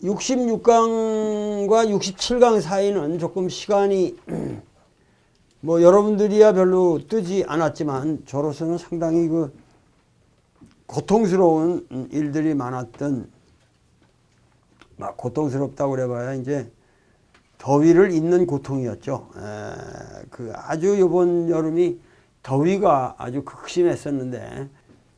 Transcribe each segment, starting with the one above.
66강과 67강 사이는 조금 시간이 뭐 여러분들이야 별로 뜨지 않았지만 저로서는 상당히 그 고통스러운 일들이 많았던, 막 고통스럽다고 그래봐야 이제 더위를 잇는 고통이었죠. 그 아주 이번 여름이 더위가 아주 극심했었는데,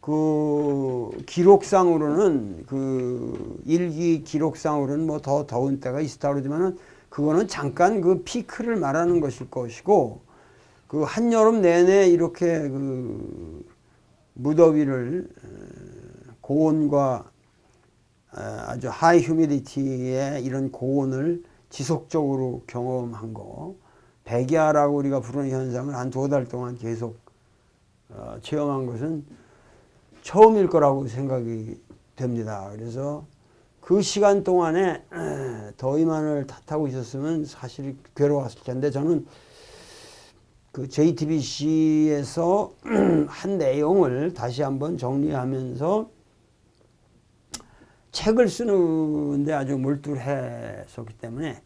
그 기록상으로는 그 일기 기록상으로는 뭐 더 더운 때가 있었다 그러지만은 그거는 잠깐 그 피크를 말하는 것일 것이고, 그 한여름 내내 이렇게 그 무더위를 고온과 아주 하이 휴미디티의 이런 고온을 지속적으로 경험한 거, 백야라고 우리가 부르는 현상을 한 2달 동안 계속 체험한 것은 처음일 거라고 생각이 됩니다. 그래서 그 시간 동안에 더위만을 탓하고 있었으면 사실 괴로웠을 텐데, 저는 그 JTBC에서 한 내용을 다시 한번 정리하면서 책을 쓰는데 아주 몰두했었기 때문에,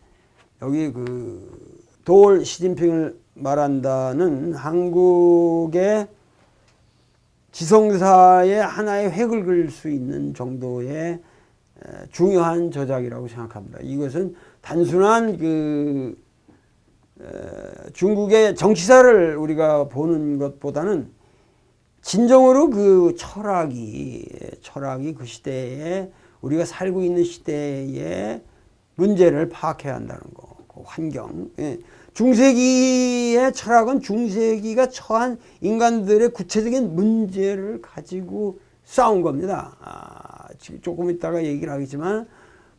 여기 그 도올 시진핑을 말한다는 한국의 지성사의 하나의 획을 그을 수 있는 정도의 중요한 저작이라고 생각합니다. 이것은 단순한 그 중국의 정치사를 우리가 보는 것보다는 진정으로 그 철학이 그 시대에, 우리가 살고 있는 시대의 문제를 파악해야 한다는 거, 그 환경. 중세기의 철학은 중세기가 처한 인간들의 구체적인 문제를 가지고 싸운 겁니다. 지금 조금 있다가 얘기를 하겠지만,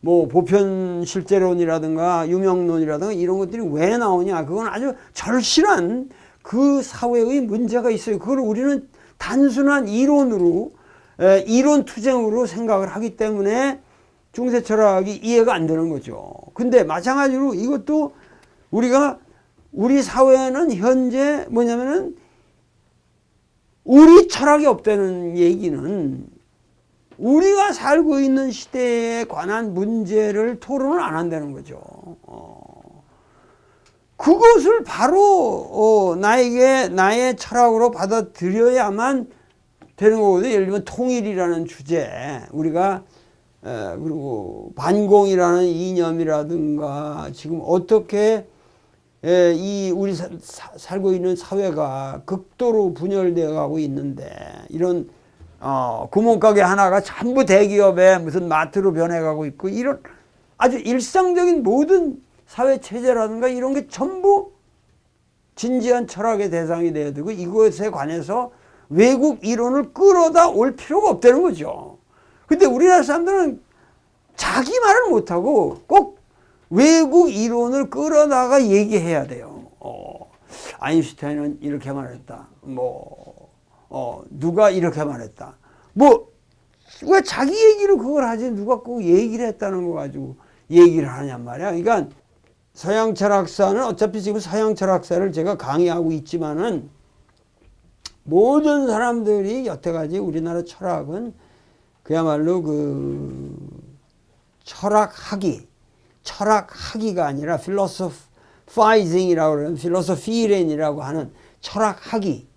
뭐 보편 실제론이라든가 유명론이라든가 이런 것들이 왜 나오냐, 그건 아주 절실한 그 사회의 문제가 있어요. 그걸 우리는 단순한 이론으로, 이론 투쟁으로 생각을 하기 때문에 중세 철학이 이해가 안 되는 거죠. 근데 마찬가지로 이것도 우리 사회는 현재 뭐냐면은 우리 철학이 없다는 얘기는 우리가 살고 있는 시대에 관한 문제를 토론을 안 한다는 거죠. 그것을 바로 나의 철학으로 받아들여야만 되는 거거든요. 예를 들면 통일이라는 주제, 우리가 그리고 반공이라는 이념이라든가, 지금 어떻게 우리 살고 있는 사회가 극도로 분열되어 가고 있는데, 이런 구멍가게 하나가 전부 대기업의 무슨 마트로 변해가고 있고, 이런 아주 일상적인 모든 사회 체제라든가 이런 게 전부 진지한 철학의 대상이 되어야 되고, 이것에 관해서 외국 이론을 끌어다 올 필요가 없다는 거죠. 근데 우리나라 사람들은 자기 말을 못하고 꼭 외국 이론을 끌어다가 얘기해야 돼요. 아인슈타인은 이렇게 말했다. 누가 이렇게 말했다. 왜 자기 얘기를 그걸 하지, 누가 꼭 얘기를 했다는 거 가지고 얘기를 하냔 말이야. 그러니까 서양 철학사는, 어차피 지금 서양 철학사를 제가 강의하고 있지만은, 모든 사람들이 여태까지 우리나라 철학은 그야말로 그 철학학이가 아니라 필로소파이징이라고 그러는, 필로소피렌이라고 하는 철학학이,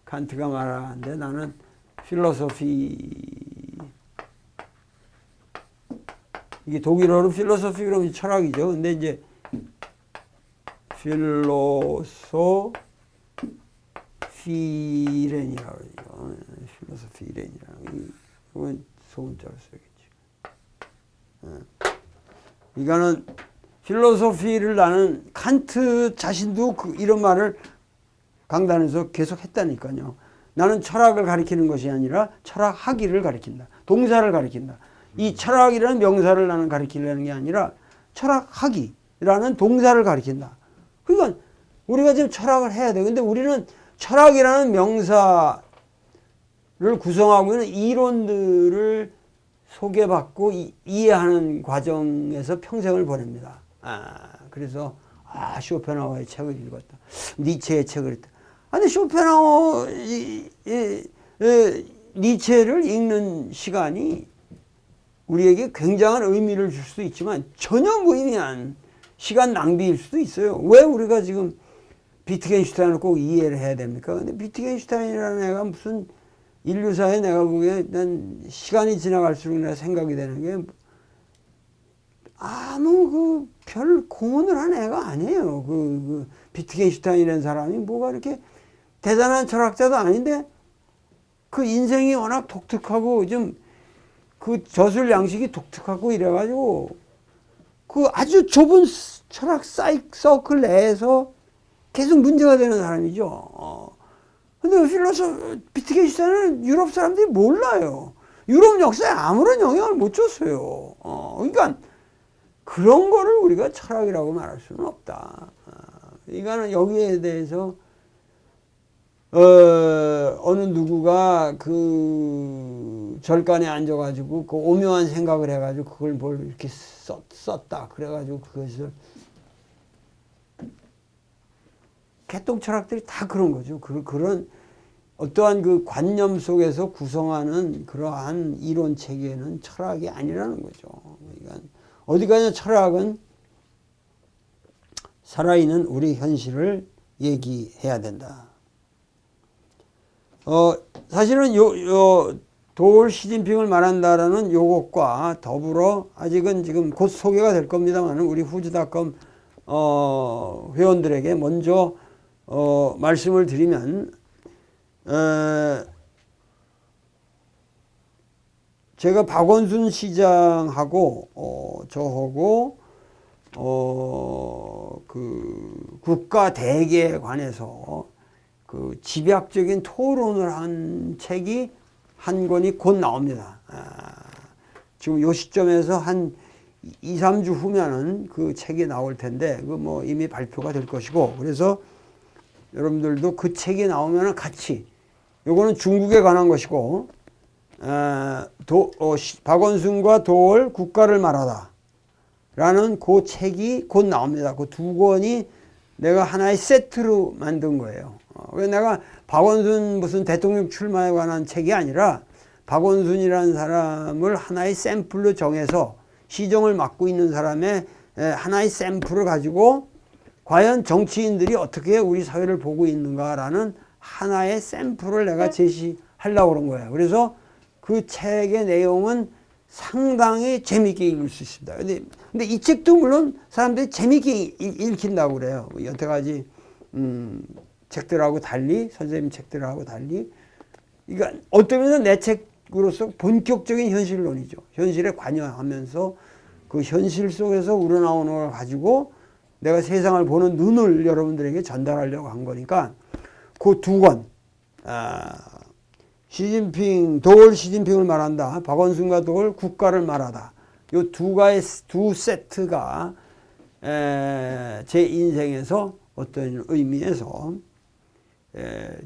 칸트가 말하는데 나는 이게 독일어로 필로소피 그러면 철학이죠. 근데 이제 필로소피렌이라고 그러죠. 필로소피렌이라고. 이건 소문자로 써야겠지. 이거는 필로소피를, 나는 칸트 자신도 이런 말을 강단에서 계속 했다니까요. 나는 철학을 가리키는 것이 아니라 철학학위를 가리킨다. 동사를 가리킨다. 이 철학이라는 명사를 나는 가리키려는 게 아니라 철학학위라는 동사를 가리킨다. 그러니까 우리가 지금 철학을 해야 돼. 근데 우리는 철학이라는 명사를 구성하고 있는 이론들을 소개받고 이해하는 과정에서 평생을 보냅니다. 그래서 쇼펜하우어의 책을 읽었다. 니체의 책을 읽었다. 아니, 쇼펜하우어, 니체를 읽는 시간이 우리에게 굉장한 의미를 줄 수도 있지만 전혀 무의미한 시간 낭비일 수도 있어요. 왜 우리가 지금 비트겐슈타인을 꼭 이해를 해야 됩니까? 근데 비트겐슈타인이라는 애가 무슨 인류사에 내가 보기에 난 시간이 지나갈수록 내가 생각이 되는 게 아무 그 별 공헌을 한 애가 아니에요. 그 비트겐슈타인이라는 사람이 뭐가 이렇게 대단한 철학자도 아닌데 그 인생이 워낙 독특하고 좀 그 저술 양식이 독특하고 이래가지고 그 아주 좁은 철학 서클 내에서 계속 문제가 되는 사람이죠. 근데 비트겐슈타인은 유럽 사람들이 몰라요. 유럽 역사에 아무런 영향을 못 줬어요. 그러니까 그런 거를 우리가 철학이라고 말할 수는 없다. 이거는 여기에 대해서 어느 누구가 그 절간에 앉아가지고 그 오묘한 생각을 해가지고 그걸 뭘 이렇게 썼다. 그래가지고 그것을 개똥 철학들이 다 그런 거죠. 그런 어떠한 그 관념 속에서 구성하는 그러한 이론 체계는 철학이 아니라는 거죠. 그러니까 어디 가냐 철학은 살아있는 우리 현실을 얘기해야 된다. 사실은 도올 시진핑을 말한다라는 요것과 더불어 아직은 지금 곧 소개가 될 겁니다만 우리 후즈닷컴 회원들에게 먼저 말씀을 드리면 제가 박원순 시장하고 저하고 그 국가 대계에 관해서 그 집약적인 토론을 한 책이 한 권이 곧 나옵니다. 지금 요 시점에서 한 2, 3주 후면은 그 책이 나올 텐데 그 뭐 이미 발표가 될 것이고 그래서 여러분들도 그 책이 나오면은 같이 요거는 중국에 관한 것이고 박원순과 도올 국가를 말하다 라는 그 책이 곧 나옵니다. 그 두 권이 내가 하나의 세트로 만든 거예요. 왜 내가 박원순 무슨 대통령 출마에 관한 책이 아니라 박원순이라는 사람을 하나의 샘플로 정해서 시정을 맡고 있는 사람의 하나의 샘플을 가지고 과연 정치인들이 어떻게 우리 사회를 보고 있는가라는 하나의 샘플을 내가 제시하려고 그런 거예요. 그래서 그 책의 내용은 상당히 재미있게 읽을 수 있습니다. 근데 이 책도 물론 사람들이 재미있게 읽힌다고 그래요. 여태까지 책들하고 달리 선생님 책들하고 달리 그러니까 어떤 면에서 내 책으로서 본격적인 현실론이죠. 현실에 관여하면서 그 현실 속에서 우러나오는 걸 가지고 내가 세상을 보는 눈을 여러분들에게 전달하려고 한 거니까 그 두 권 도올 시진핑을 말한다. 박원순과 도올 국가를 말하다. 요 두 세트가 제 인생에서 어떤 의미에서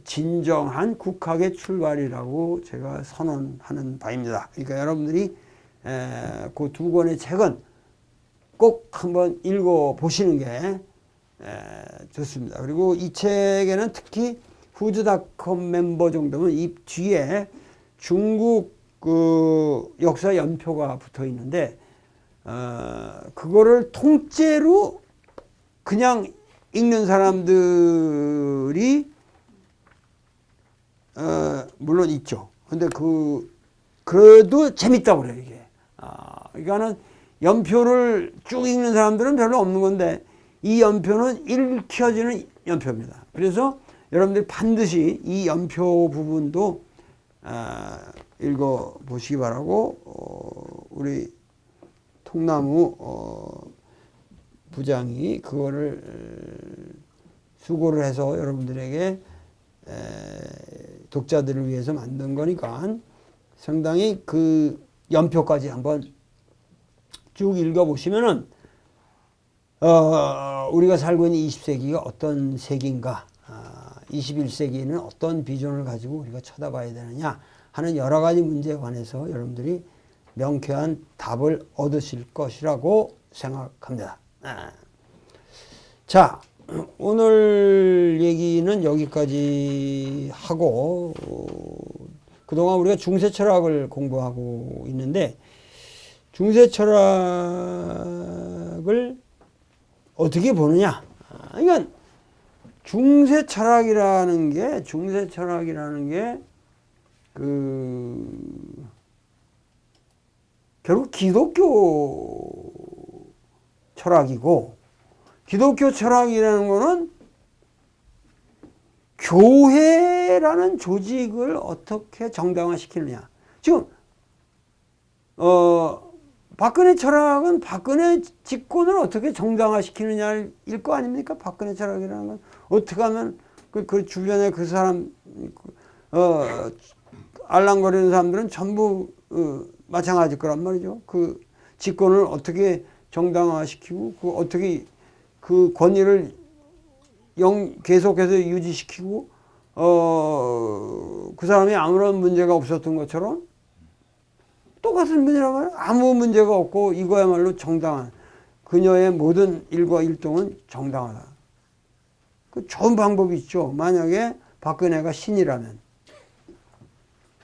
진정한 국학의 출발이라고 제가 선언하는 바입니다. 그러니까 여러분들이 그 두 권의 책은 꼭 한번 읽어보시는 게 좋습니다. 그리고 이 책에는 특히 후즈닷컴 멤버 정도면 이 뒤에 중국 그 역사 연표가 붙어 있는데 그거를 통째로 그냥 읽는 사람들이 물론 있죠. 근데 그래도 재밌다고 그래요, 이게. 그러니까는 연표를 쭉 읽는 사람들은 별로 없는 건데 이 연표는 읽혀지는 연표입니다. 그래서 여러분들이 반드시 이 연표 부분도 읽어보시기 바라고 우리 통나무 부장이 그거를 수고를 해서 여러분들에게 독자들을 위해서 만든 거니까 상당히 그 연표까지 한번 쭉 읽어보시면은 우리가 살고 있는 20세기가 어떤 세기인가 21세기에는 어떤 비전을 가지고 우리가 쳐다봐야 되느냐 하는 여러 가지 문제에 관해서 여러분들이 명쾌한 답을 얻으실 것이라고 생각합니다. 자, 오늘 얘기는 여기까지 하고 그동안 우리가 중세 철학을 공부하고 있는데 중세 철학을 어떻게 보느냐? 그러니까 중세 철학이라는 게 결국 기독교 철학이고, 기독교 철학이라는 거는 교회라는 조직을 어떻게 정당화시키느냐. 지금 박근혜 철학은 박근혜 집권을 어떻게 정당화시키느냐일 거 아닙니까? 박근혜 철학이라는 건 어떻게 하면 그 주변에 그 사람 알랑거리는 사람들은 전부 마찬가지일 거란 말이죠. 그 집권을 어떻게 정당화시키고 그 어떻게 그 권위를 계속해서 유지시키고 그 사람이 아무런 문제가 없었던 것처럼 똑같은 문제라면 아무 문제가 없고 이거야말로 정당한 그녀의 모든 일과 일동은 정당하다. 그 좋은 방법이 있죠. 만약에 박근혜가 신이라면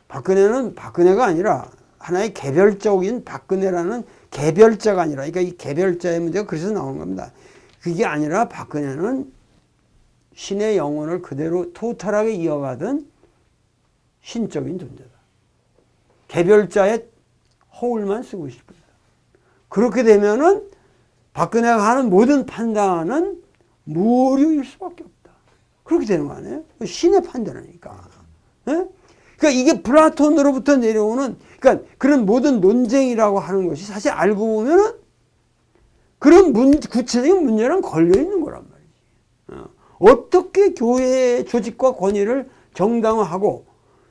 박근혜는 박근혜가 아니라 하나의 개별적인 박근혜라는 개별자가 아니라 그러니까 이 개별자의 문제가 그래서 나오는 겁니다. 그게 아니라 박근혜는 신의 영혼을 그대로 토탈하게 이어가던 신적인 존재다. 개별자의 허울만 쓰고 싶습니다. 그렇게 되면은 박근혜가 하는 모든 판단은 무료일 수밖에 없다. 그렇게 되는 거 아니에요? 신의 판단이니까. 네? 그러니까 이게 플라톤으로부터 내려오는 그러니까 그런 모든 논쟁이라고 하는 것이 사실 알고 보면은 그런 구체적인 문제랑 걸려 있는 거란 말이지. 어떻게 교회의 조직과 권위를 정당화하고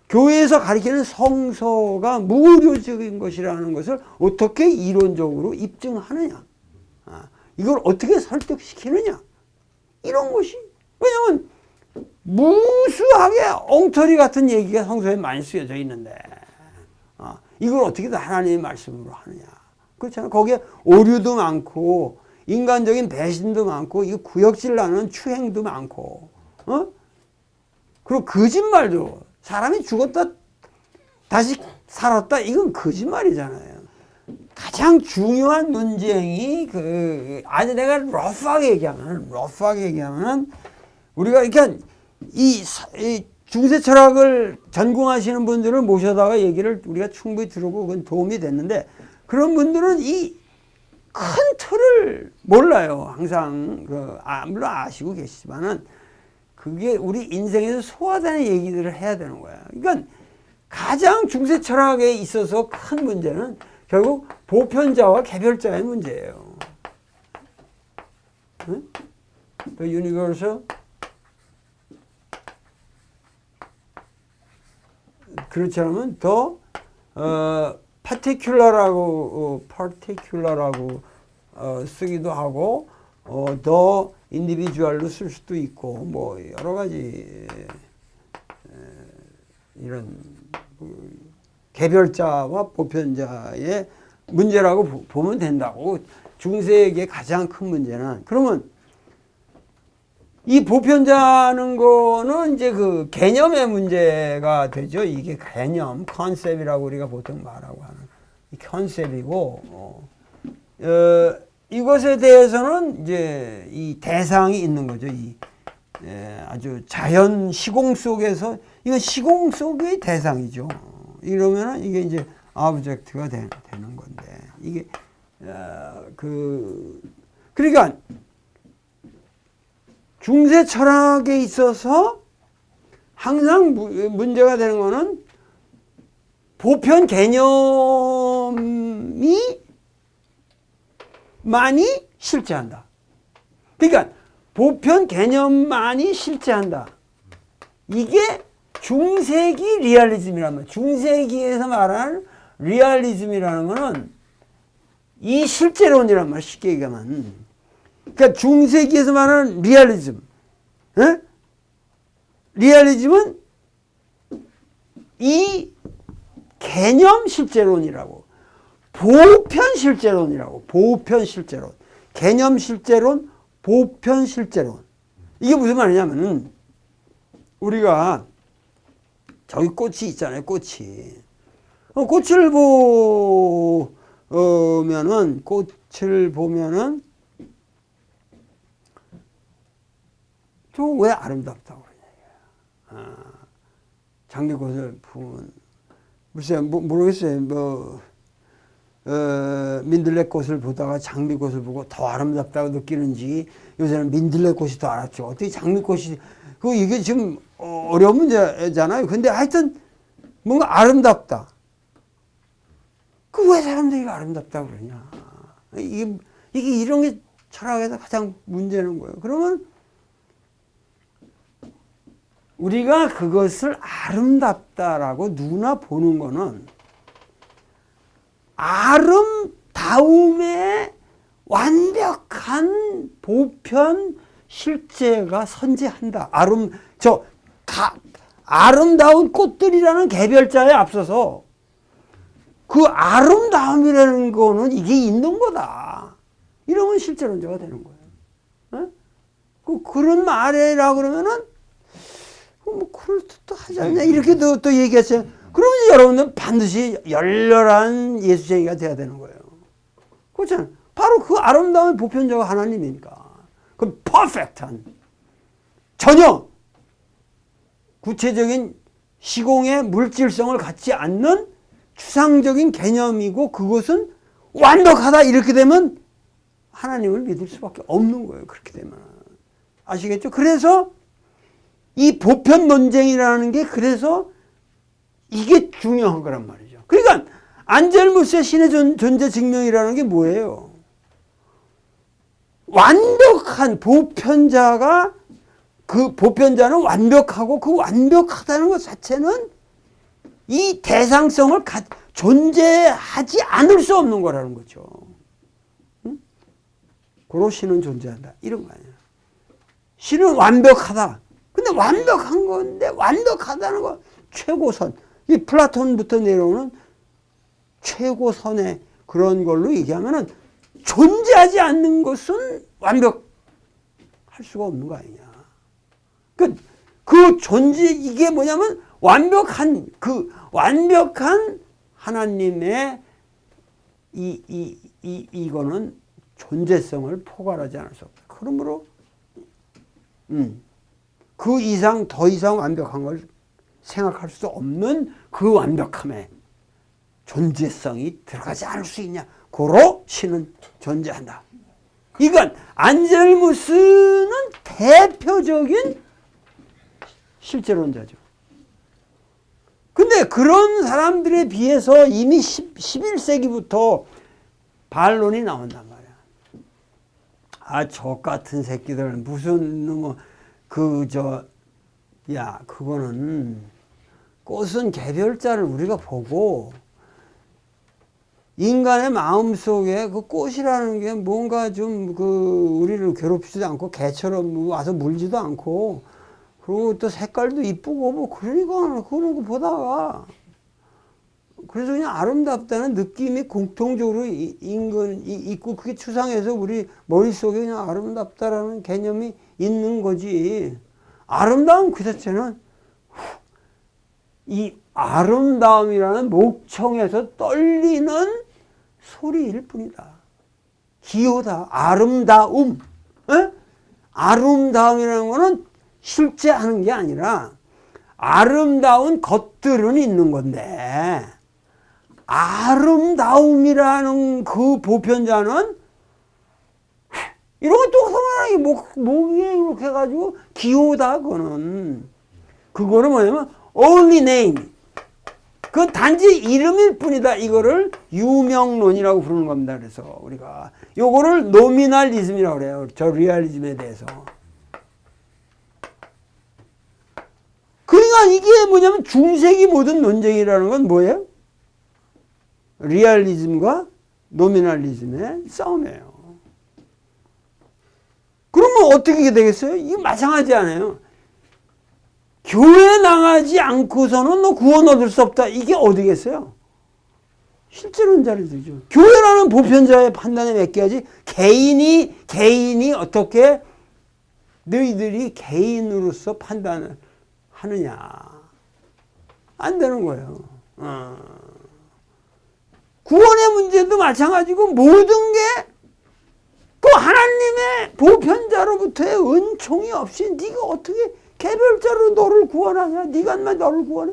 교회에서 가리키는 성서가 무료적인 것이라는 것을 어떻게 이론적으로 입증하느냐. 이걸 어떻게 설득시키느냐. 이런 것이. 왜냐면 무수하게 엉터리 같은 얘기가 성서에 많이 쓰여져 있는데 이걸 어떻게 다 하나님의 말씀으로 하느냐. 그렇잖아요. 거기에 오류도 많고 인간적인 배신도 많고 이 구역질 나는 추행도 많고 그리고 거짓말도 사람이 죽었다 다시 살았다 이건 거짓말이잖아요. 가장 중요한 논쟁이 아주 내가 러프하게 얘기하면 우리가 그러니까 이 중세 철학을 전공하시는 분들을 모셔다가 얘기를 우리가 충분히 들어보고 그건 도움이 됐는데 그런 분들은 이 큰 틀을 몰라요. 항상 물론 아시고 계시지만은 그게 우리 인생에서 소화되는 얘기들을 해야 되는 거야. 그러니까 가장 중세 철학에 있어서 큰 문제는 결국 보편자와 개별자의 문제예요. 응? The universal 그렇지 않으면 더 particular라고 쓰기도 하고 더 individual로 쓸 수도 있고 뭐 여러 가지 이런 개별자와 보편자의 문제라고 보면 된다고. 중세의 가장 큰 문제는 그러면 이 보편자는 거는 이제 그 개념의 문제가 되죠. 이게 개념, 컨셉이라고 우리가 보통 말하고 하는 이 컨셉이고, 이것에 대해서는 이제 이 대상이 있는 거죠. 아주 자연 시공 속에서, 이건 시공 속의 대상이죠. 이러면은 이게 이제 오브젝트가 되는 건데, 이게, 그러니까, 중세 철학에 있어서 항상 문제가 되는 거는 보편 개념이 많이 실제한다. 그러니까 보편 개념만이 실제한다. 이게 중세기 리얼리즘이란 말이야. 중세기에서 말하는 리얼리즘이라는 거는 이 실제론이란 말이야. 쉽게 얘기하면. 그러니까 중세기에서 말하는 리얼리즘, 에? 리얼리즘은 이 개념 실제론이라고, 보편 실제론이라고, 보편 실제론, 개념 실제론, 보편 실제론. 이게 무슨 말이냐면은 우리가 저기 꽃이 있잖아요, 꽃이. 꽃을 보면은 꽃을 보면은 좀 왜 아름답다고 그러냐. 장미꽃을 보면 글쎄 모르겠어요. 민들레꽃을 보다가 장미꽃을 보고 더 아름답다고 느끼는지 요새는 민들레꽃이 더 아름답죠. 어떻게 장미꽃이 이게 지금 어려운 문제잖아요. 근데 하여튼 뭔가 아름답다. 왜 사람들이 아름답다고 그러냐. 이게 이런 게 철학에서 가장 문제는 거예요. 그러면 우리가 그것을 아름답다라고 누구나 보는 거는 아름다움의 완벽한 보편 실제가 선재한다. 아름다운 꽃들이라는 개별자에 앞서서 그 아름다움이라는 거는 이게 있는 거다. 이러면 실제론자가 되는 거예요. 그런 말이라 그러면은 그럴듯도 하지 않냐 이렇게 또 얘기했어요. 그러면 여러분은 반드시 열렬한 예수쟁이가 돼야 되는 거예요. 그렇잖아요. 바로 그 아름다움의 보편자가 하나님이니까. 그 퍼펙트한 전혀 구체적인 시공의 물질성을 갖지 않는 추상적인 개념이고 그것은 완벽하다 이렇게 되면 하나님을 믿을 수밖에 없는 거예요. 그렇게 되면 아시겠죠? 그래서 이 보편 논쟁이라는 게 그래서 이게 중요한 거란 말이죠. 그러니까 안젤무스의 신의 존재 증명이라는 게 뭐예요? 완벽한 보편자가 그 보편자는 완벽하고 그 완벽하다는 것 자체는 이 대상성을 존재하지 않을 수 없는 거라는 거죠. 응? 고로 신은 존재한다. 이런 거 아니야. 신은 완벽하다. 근데 완벽한 건데 완벽하다는 거 최고선. 이 플라톤부터 내려오는 최고선의 그런 걸로 얘기하면은 존재하지 않는 것은 완벽할 수가 없는 거 아니냐. 그 존재, 이게 뭐냐면 완벽한 하나님의 이거는 존재성을 포괄하지 않을 수 없다. 그러므로, 그 이상, 더 이상 완벽한 걸 생각할 수 없는 그 완벽함에 존재성이 들어가지 않을 수 있냐. 고로 신은 존재한다. 이건 안젤무스는 대표적인 실제론자죠. 근데 그런 사람들에 비해서 이미 11세기부터 반론이 나온단 말이야. 저 같은 새끼들 무슨 그거는 꽃은 개별자를 우리가 보고 인간의 마음속에 그 꽃이라는 게 뭔가 좀 우리를 괴롭히지도 않고 개처럼 와서 물지도 않고 그리고 또 색깔도 이쁘고 뭐 그러니까 그런 거 보다가 그래서 그냥 아름답다는 느낌이 공통적으로 있고 그게 추상해서 우리 머릿속에 그냥 아름답다라는 개념이 있는 거지. 아름다움 그 자체는 이 아름다움이라는 목청에서 떨리는 소리일 뿐이다. 기호다. 아름다움. 에? 아름다움이라는 거는 실제 하는 게 아니라 아름다운 것들은 있는 건데 아름다움이라는 그 보편자는 이런 것도 그만하게 목에 이렇게 해가지고 기호다. 그거는 뭐냐면 only name. 그 단지 이름일 뿐이다. 이거를 유명론이라고 부르는 겁니다. 그래서 우리가 요거를 노미널리즘이라고 그래요. 저 리얼리즘에 대해서. 그러니까 이게 뭐냐면 중세기 모든 논쟁이라는 건 뭐예요? 리얼리즘과 노미널리즘의 싸움이에요. 그러면 어떻게 되겠어요? 이게 마상하지 않아요. 교회 나가지 않고서는 너 구원 얻을 수 없다. 이게 어디겠어요? 실제론자들이죠. 교회라는 보편자의 판단에 맡겨야지 개인이 어떻게 너희들이 개인으로서 판단을 하느냐. 안 되는 거예요. 구원의 문제도 마찬가지고 모든 게 그 하나님의 보편자로부터의 은총이 없이 네가 어떻게 개별자로 너를 구원하냐? 네가만 너를 구원해?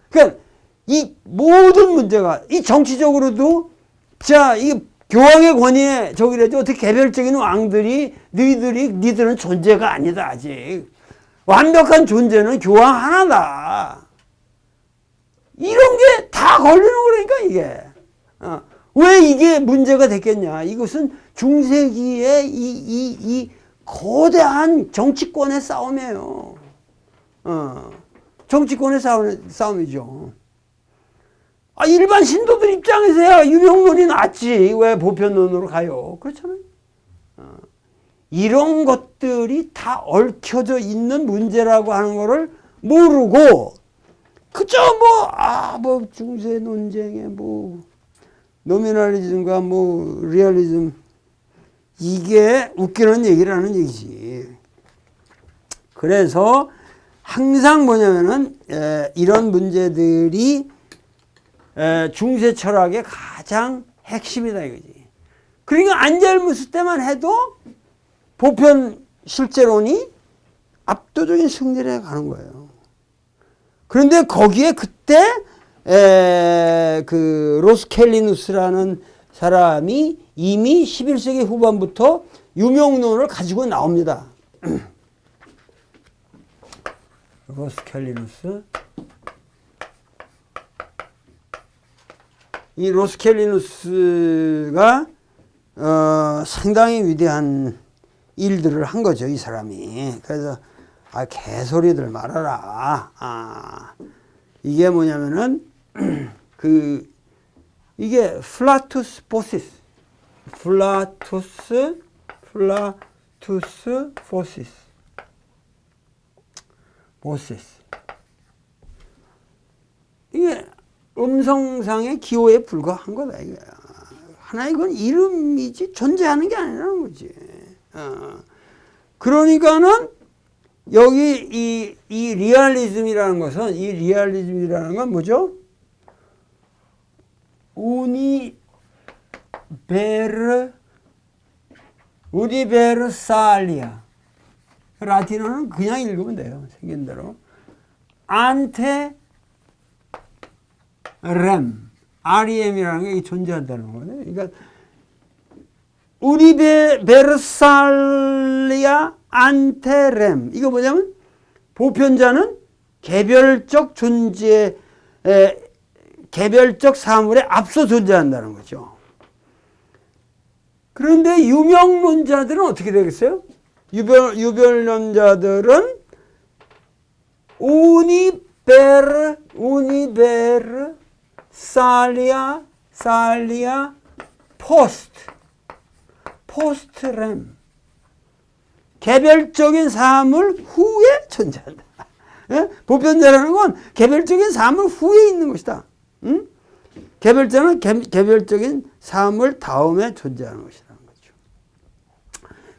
그러니까 이 모든 문제가 이 정치적으로도 자, 이 교황의 권위에 저기라도 어떻게 개별적인 왕들이 니들은 존재가 아니다 아직. 완벽한 존재는 교황 하나다. 이런 게 다 걸리는 거라니까 이게. 왜 이게 문제가 됐겠냐? 이것은 중세기의 이 거대한 정치권의 싸움이에요. 정치권의 싸움이죠. 일반 신도들 입장에서야 유명론이 낫지. 왜 보편론으로 가요? 그렇잖아요. 이런 것들이 다 얽혀져 있는 문제라고 하는 거를 모르고 그저 중세 논쟁에 노미널리즘과 리얼리즘 이게 웃기는 얘기라는 얘기지. 그래서 항상 뭐냐면은 이런 문제들이 중세 철학의 가장 핵심이다 이거지. 그러니까 안젤무스 때만 해도 보편 실제론이 압도적인 승리를 해가는 거예요. 그런데 거기에 그때 그 로스켈리누스라는 사람이 이미 11세기 후반부터 유명론을 가지고 나옵니다. 로스켈리누스. 이 로스켈리누스가 상당히 위대한 일들을 한 거죠, 이 사람이. 그래서 개소리들 말아라. 이게 뭐냐면은 이게 플라투스 포시스. 플라투스 포시스. 이게 음성상의 기호에 불과한 거다 이게. 하나의 건 이름이지 존재하는 게 아니라는 거지. 그러니까는 여기 이 리얼리즘이라는 것은 이 리얼리즘이라는 건 뭐죠? 우니베르살리아. 라틴어는 그냥 읽으면 돼요. 생긴 대로. 안테 렘. REM이라는 게 존재한다는 거예요. 그러니까 우니베르살리아 안테렘. 이거 뭐냐면 보편자는 개별적 존재, 개별적 사물에 앞서 존재한다는 거죠. 그런데 유명론자들은 어떻게 되겠어요? 유별론자들은 살리아 포스트렘. 개별적인 사물 후에 존재한다. 예? 보편자라는 건 개별적인 사물 후에 있는 것이다. 응? 개별자는 개별적인 사물 다음에 존재하는 것이라는 거죠.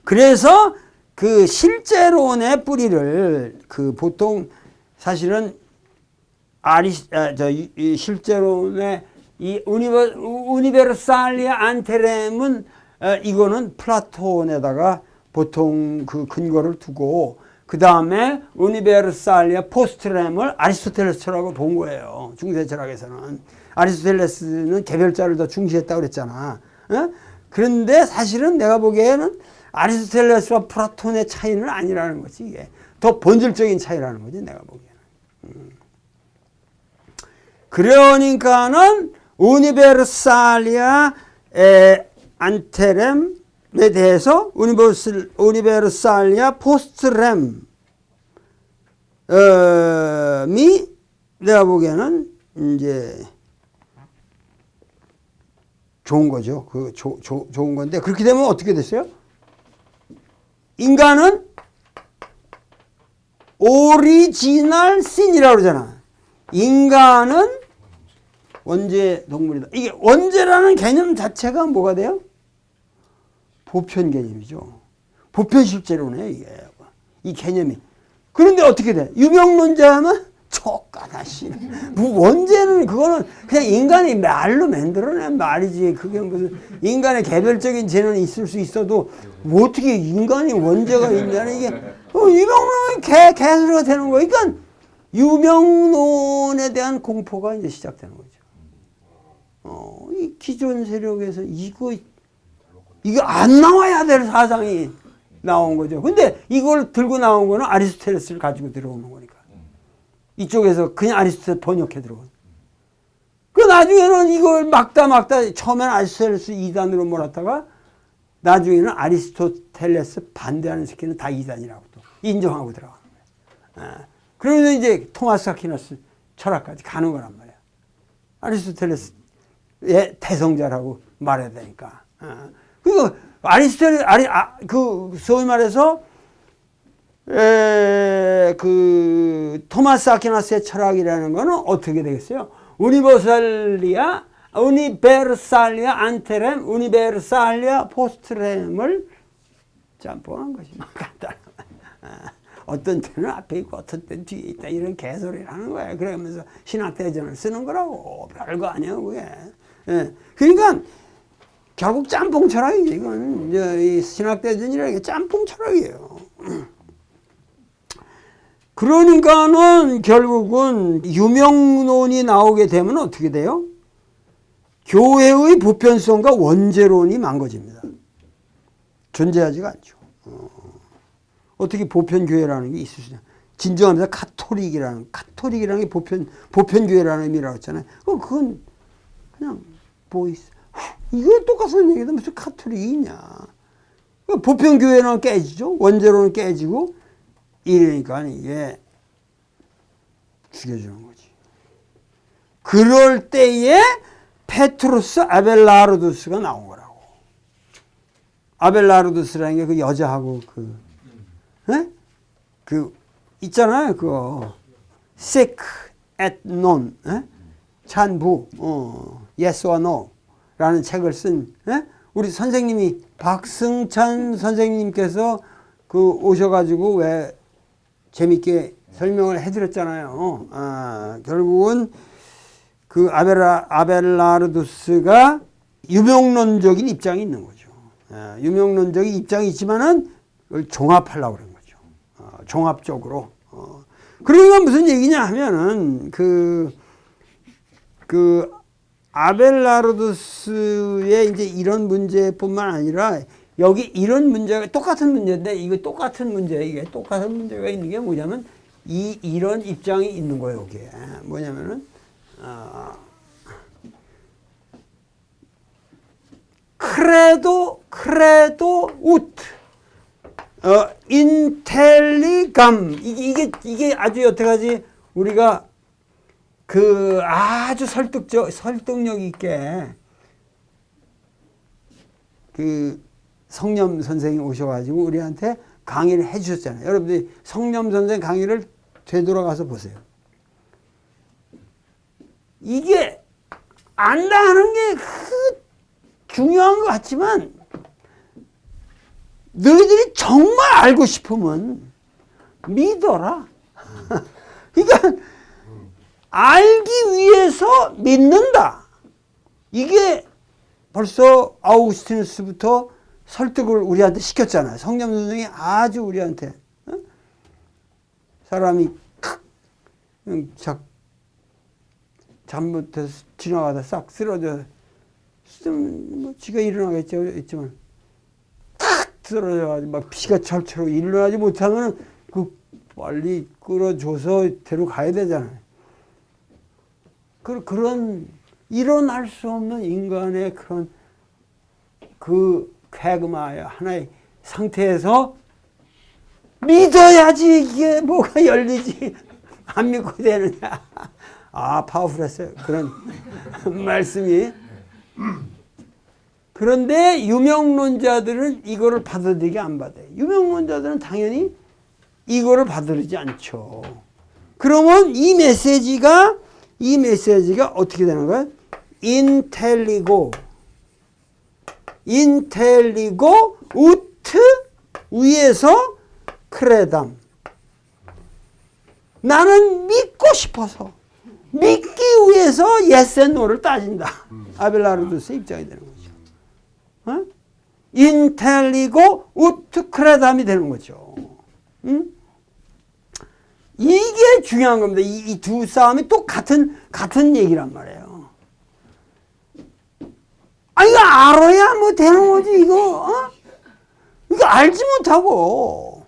그래서 그 실제론의 뿌리를 보통 사실은 이 실제론의 이 우니베르살리아 안테렘은 이거는 플라톤에다가 보통 그 근거를 두고 그 다음에 우니베르살리아 포스트렘을 아리스토텔레스라고 본 거예요. 중세 철학에서는. 아리스토텔레스는 개별자를 더 중시했다고 그랬잖아. 그런데 사실은 내가 보기에는 아리스토텔레스와 플라톤의 차이는 아니라는 거지. 이게 더 본질적인 차이라는 거지 내가 보기에는. 그러니까는 우니베르살리아 안테렘에 대해서 우니베르살리아 포스트렘이 내가 보기에는 이제 좋은 거죠. 좋은 건데 그렇게 되면 어떻게 됐어요? 인간은 오리지널 신이라고 그러잖아. 인간은 원죄 동물이다. 이게 원죄라는 개념 자체가 뭐가 돼요? 보편 개념이죠. 보편 실제로네 이게 이 개념이. 그런데 어떻게 돼? 유명론자는 촉가다시. 원죄는 그거는 그냥 인간이 말로 만들어낸 말이지. 그게 무슨 인간의 개별적인 죄는 있을 수 있어도 뭐 어떻게 인간이 원죄가 있냐는 이게 유명론이 개소리가 되는 거야. 그러니까 유명론에 대한 공포가 이제 시작되는 거죠. 이 기존 세력에서 이거 안 나와야 될 사상이 나온 거죠. 근데 이걸 들고 나온 거는 아리스토텔레스를 가지고 들어오는 거니까. 이쪽에서 그냥 아리스토텔레스 번역해 들어온. 그 나중에는 이걸 막다 처음에는 아리스토텔레스 2단으로 몰았다가 나중에는 아리스토텔레스 반대하는 새끼는 다 2단이라고 또 인정하고 들어가는 거예요. 그러면서 이제 토마스 아퀴나스 철학까지 가는 거란 말이야. 아리스토텔레스의 대성자라고 말해야 되니까. 그리고 소위 말해서 그 토마스 아퀴나스의 철학이라는 거는 어떻게 되겠어요? 우니버살리아 안테렘 우니버살리아 포스트렘을 짬뽕한 것이 간단한. 어떤 때는 앞에 있고 어떤 때는 뒤에 있다 이런 개소리를 하는 거예요. 그러면서 신학대전을 쓰는 거라고. 별거 아니에요 그게. 그러니까 결국 짬뽕 철학이지. 이건 이 신학대전이라는 게 짬뽕 철학이에요. 그러니까는 결국은 유명론이 나오게 되면 어떻게 돼요? 교회의 보편성과 원죄론이 망가집니다. 존재하지가 않죠. 어떻게 보편교회라는 게 있을 수 있냐. 진정하면서 카톨릭이라는 게 보편교회라는 의미라고 했잖아요. 그건 그냥 보이스. 이거 똑같은 얘기도 무슨 카톨릭이 있냐. 보편교회는 깨지죠. 원죄론은 깨지고 이러니까 이게 죽여주는 거지. 그럴 때에 페트루스 아벨라르두스가 나온 거라고. 아벨라르두스라는 게 그 여자하고 그 있잖아요. 그거 sick at none 찬부 yes or no 라는 책을 쓴 우리 선생님이 박승찬 선생님께서 그 오셔가지고 왜 재밌게 설명을 해드렸잖아요. 결국은 그 아벨라르두스가 유명론적인 입장이 있는 거죠. 유명론적인 입장이 있지만은 그걸 종합하려고 그런 거죠. 종합적으로. 그러니까 무슨 얘기냐 하면은 그 아벨라르두스의 이제 이런 문제뿐만 아니라 여기 이런 문제가 똑같은 문제인데 이게 똑같은 문제가 있는 게 뭐냐면 이런 입장이 있는 거예요. 여기에 뭐냐면은 크레도 우트 인텔리감 이게 아주 여태까지 우리가 그 아주 설득력 있게 그 성념 선생이 오셔가지고 우리한테 강의를 해주셨잖아요. 여러분들이 성념 선생 강의를 되돌아가서 보세요. 이게 안다 하는 게 중요한 것 같지만 너희들이 정말 알고 싶으면 믿어라. 그러니까 알기 위해서 믿는다. 이게 벌써 아우구스티누스부터 설득을 우리한테 시켰잖아요. 성령 선생이 아주 우리한테 사람이 잘못해서 지나가다 싹 쓰러져 뭐 지가 일어나겠죠 있지만 탁 쓰러져가지고 막 피가 철철 일어나지 못하면 그 빨리 끌어줘서 데려가야 되잖아요. 그런 일어날 수 없는 인간의 그런 그 쾌금하여 하나의 상태에서 믿어야지 이게 뭐가 열리지. 안 믿고 되느냐. 파워풀했어요. 그런 말씀이. 그런데 유명론자들은 이거를 받아들이게 안 받아요. 유명론자들은 당연히 이거를 받아들이지 않죠. 그러면 이 메시지가 어떻게 되는 거야? 인텔리고 우트 위에서 크레담. 나는 믿고 싶어서 믿기 위해서 yes and no를 따진다. 아벨라르도스의 입장이 되는 거죠. 인텔리고 우트 크레담이 되는 거죠. 응? 이게 중요한 겁니다. 이 두 싸움이 또 같은 얘기란 말이에요. 아, 이거 알아야 뭐 되는 거지, 이거. 이거 알지 못하고.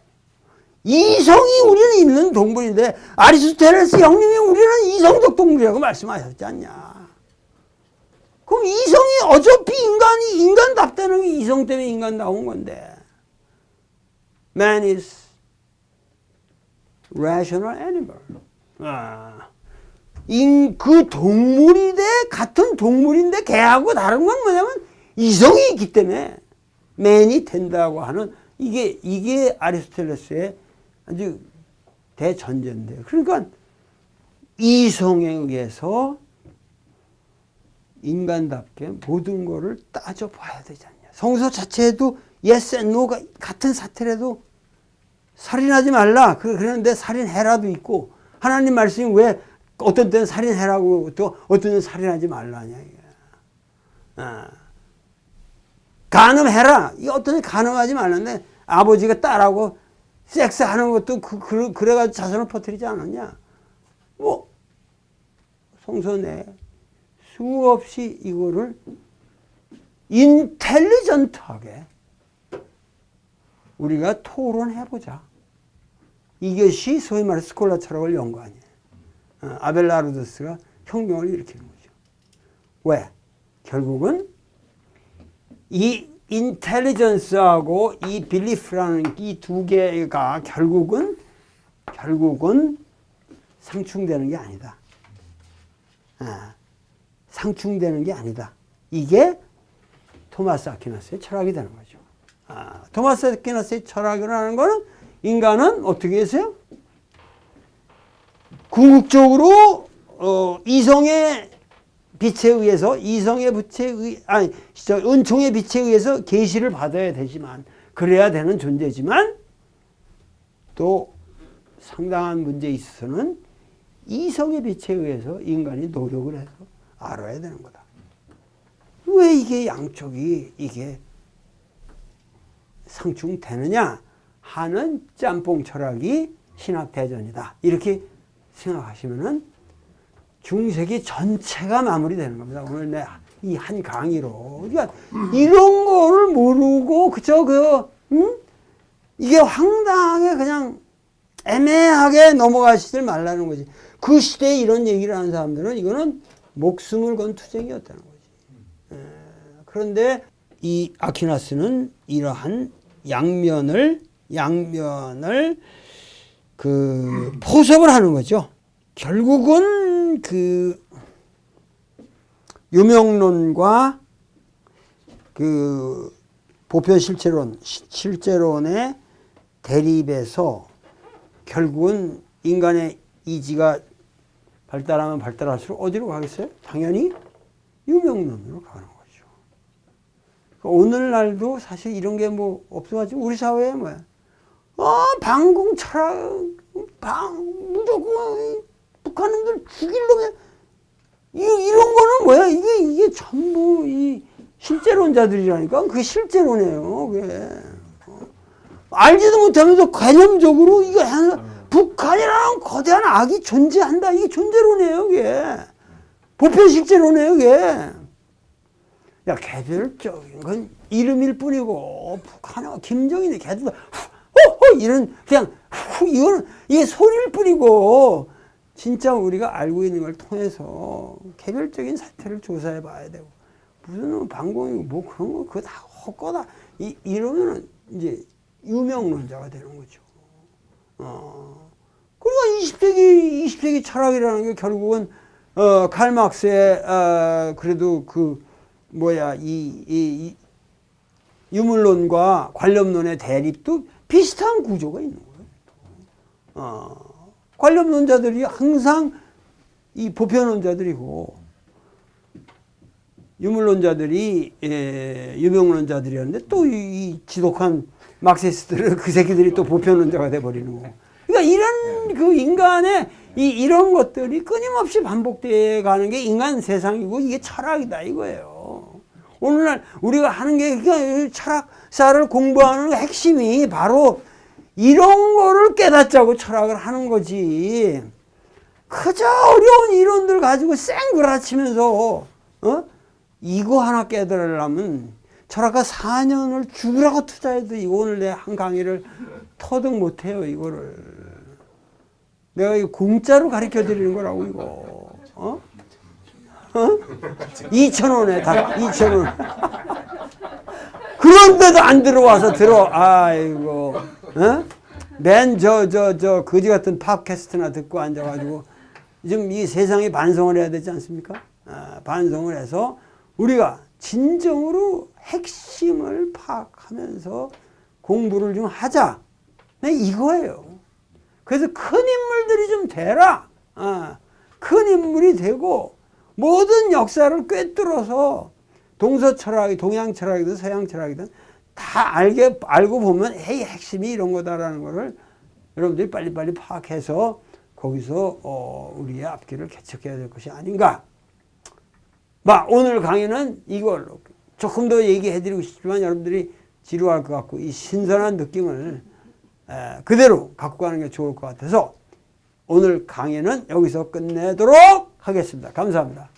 이성이 우리는 있는 동물인데, 아리스토텔레스 형님이 우리는 이성적 동물이라고 말씀하셨지 않냐. 그럼 이성이 어차피 인간답다는 게 이성 때문에 인간다운 건데. Man is rational animal. 그 동물인데, 같은 동물인데, 개하고 다른 건 뭐냐면, 이성이 있기 때문에, man이 된다고 하는, 이게 아리스토텔레스의 아주 대전제인데. 그러니까, 이성에 의해서 인간답게 모든 거를 따져봐야 되지 않냐. 성서 자체에도 yes and no가 같은 사태라도 살인하지 말라. 그러는데 살인해라도 있고, 하나님 말씀이 왜 어떤 때는 살인해라고 또 어떤 때는 살인하지 말라냐. 간음해라. 이 어떤 때는 간음하지 말라는데 아버지가 딸하고 섹스하는 것도 그래가지고 자손을 퍼뜨리지 않았냐. 뭐 성서 내 수없이 이거를 인텔리전트하게 우리가 토론해보자. 이것이 소위 말해 스콜라 철학을 연 거 아니에요. 아벨라르도스가 혁명을 일으키는 거죠. 왜? 결국은 이 인텔리전스하고 이 빌리프라는 이 두 개가 결국은 상충되는 게 아니다. 상충되는 게 아니다. 이게 토마스 아퀴나스의 철학이 되는 거죠. 토마스 아퀴나스의 철학이라는 거는 인간은 어떻게 했어요? 궁극적으로 이성의 빛에 의해서 은총의 빛에 의해서 계시를 받아야 되지만 그래야 되는 존재지만 또 상당한 문제에 있어서는 이성의 빛에 의해서 인간이 노력을 해서 알아야 되는 거다. 왜 이게 양쪽이 이게 상충되느냐 하는 짬뽕 철학이 신학대전이다. 이렇게 생각하시면은 중세기 전체가 마무리되는 겁니다. 오늘 내 이 한 강의로. 그러니까 이런 거를 모르고 이게 황당하게 그냥 애매하게 넘어가시질 말라는 거지. 그 시대에 이런 얘기를 하는 사람들은 이거는 목숨을 건 투쟁이었다는 거지. 그런데 이 아퀴나스는 이러한 양면을 포섭을 하는 거죠. 결국은 그 유명론과 그 보편 실제론의 대립에서 결국은 인간의 이지가 발달하면 발달할수록 어디로 가겠어요? 당연히 유명론으로 가는 거죠. 오늘날도 사실 이런 게 뭐 없어가지고 우리 사회에 뭐야? 방공 철학, 무조건 북한놈들 죽이려면 이런 거는 뭐야? 이게 전부 이 실제론자들이라니까. 그게 실제론이에요. 그게. 알지도 못하면서 개념적으로 이거 북한이라는 거대한 악이 존재한다. 이게 존재론이에요. 이게. 보편 실제론이에요. 이게. 야, 개별적인 건 이름일 뿐이고 북한하고 김정일이 걔들도 이런 그냥 이거는 이게 소리일 뿐이고 진짜 우리가 알고 있는 걸 통해서 개별적인 사태를 조사해 봐야 되고 무슨 방공이고 뭐 그런 거 그거 다 헛거다 이러면은 이제 유명론자가 되는 거죠. 그러니까 20세기 철학이라는 게 결국은 칼 마크스의 그래도 이 유물론과 관념론의 대립도 비슷한 구조가 있는 거예요. 관념론자들이 항상 이 보편론자들이고 유물론자들이 유명론자들이었는데 또 이 지독한 막시스트들은 그 새끼들이 또 보편론자가 돼버리는 거고. 그러니까 이런 그 인간의 이런 것들이 끊임없이 반복되어 가는 게 인간 세상이고 이게 철학이다 이거예요. 오늘날 우리가 하는 게 철학사를 공부하는 핵심이 바로 이런 거를 깨닫자고 철학을 하는 거지. 그저 어려운 이론들 가지고 쌩구라치면서 이거 하나 깨달으려면 철학가 4년을 죽으라고 투자해도 오늘 내 한 강의를 터득 못해요. 이거를 내가 이거 공짜로 가르쳐 드리는 거라고 이거 2,000원에 다 2,000원 그런데도 안 들어와서 아이고 맨 거지 같은 팟캐스트나 듣고 앉아가지고 지금 이 세상에 반성을 해야 되지 않습니까? 반성을 해서 우리가 진정으로 핵심을 파악하면서 공부를 좀 하자. 이거예요. 그래서 큰 인물들이 좀 되라. 큰 인물이 되고 모든 역사를 꿰뚫어서 동서철학이 동양 철학이든 서양 철학이든 다 알고 보면 핵심이 이런 거다라는 거를 여러분들이 빨리빨리 파악해서 거기서 우리의 앞길을 개척해야 될 것이 아닌가. 오늘 강의는 이걸로 조금 더 얘기해드리고 싶지만 여러분들이 지루할 것 같고 이 신선한 느낌을 그대로 갖고 가는 게 좋을 것 같아서 오늘 강의는 여기서 끝내도록 하겠습니다. 감사합니다.